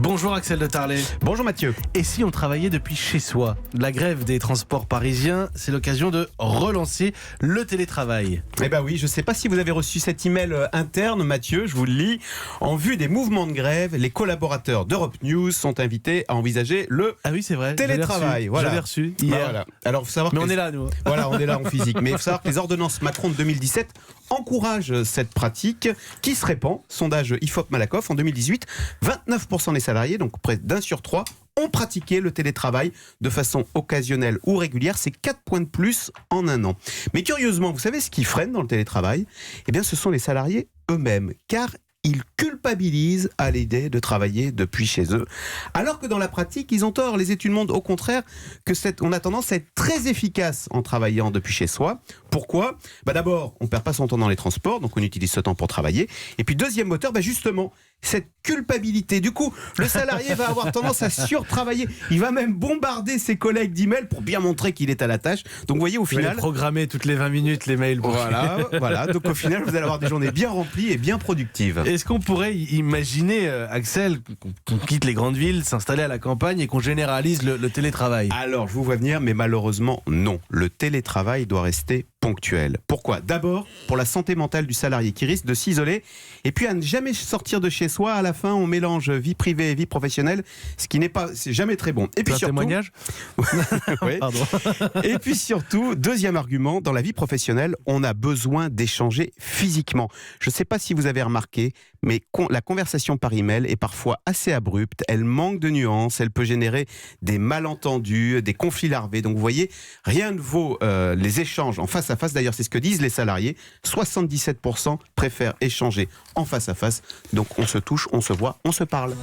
Bonjour Axel de Tarlet. Bonjour Mathieu. Et si on travaillait depuis chez soi? La grève des transports parisiens, c'est l'occasion de relancer le télétravail. Eh ben oui, je ne sais pas si vous avez reçu cet email interne, Mathieu, je vous le lis. En vue des mouvements de grève, les collaborateurs d'Europe News sont invités à envisager le c'est vrai, télétravail. Je l'ai reçu hier. Voilà. Alors, faut savoir Mais que on est là, nous. Voilà, on est là en physique. Mais il faut savoir que les ordonnances Macron de 2017 encouragent cette pratique qui se répand. Sondage IFOP-Malakoff en 2018, 29% des salariés, donc près d'1 sur 3, ont pratiqué le télétravail de façon occasionnelle ou régulière. C'est 4 points de plus en un an. Mais curieusement, vous savez ce qui freine dans le télétravail? Eh bien, ce sont les salariés eux-mêmes, car ils culpabilisent à l'idée de travailler depuis chez eux. Alors que dans la pratique, ils ont tort. Les études montrent au contraire on a tendance à être très efficace en travaillant depuis chez soi. Pourquoi? D'abord, on ne perd pas son temps dans les transports, donc on utilise ce temps pour travailler. Et puis deuxième moteur, justement, cette culpabilité. Du coup, le salarié va avoir tendance à surtravailler. Il va même bombarder ses collègues d'emails pour bien montrer qu'il est à la tâche. Donc vous voyez, au final... programmer toutes les 20 minutes les mails. Voilà. Donc au final, vous allez avoir des journées bien remplies et bien productives. Est-ce qu'on pourrait imaginer, Axel, qu'on quitte les grandes villes, s'installer à la campagne et qu'on généralise le télétravail? Alors, je vous vois venir, mais malheureusement, non. Le télétravail doit rester ponctuel. Pourquoi? D'abord, pour la santé mentale du salarié qui risque de s'isoler et puis à ne jamais sortir de chez soi. À la fin, on mélange vie privée et vie professionnelle, ce qui c'est jamais très bon. Et puis surtout, témoignage. Oui. Pardon. Et puis surtout, deuxième argument, dans la vie professionnelle, on a besoin d'échanger physiquement. Je ne sais pas si vous avez remarqué, mais la conversation par email est parfois assez abrupte, elle manque de nuances, elle peut générer des malentendus, des conflits larvés. Donc vous voyez, rien ne vaut les échanges en face à face. D'ailleurs, c'est ce que disent les salariés. 77% préfèrent échanger en face à face. Donc on se touche, on se voit, on se parle.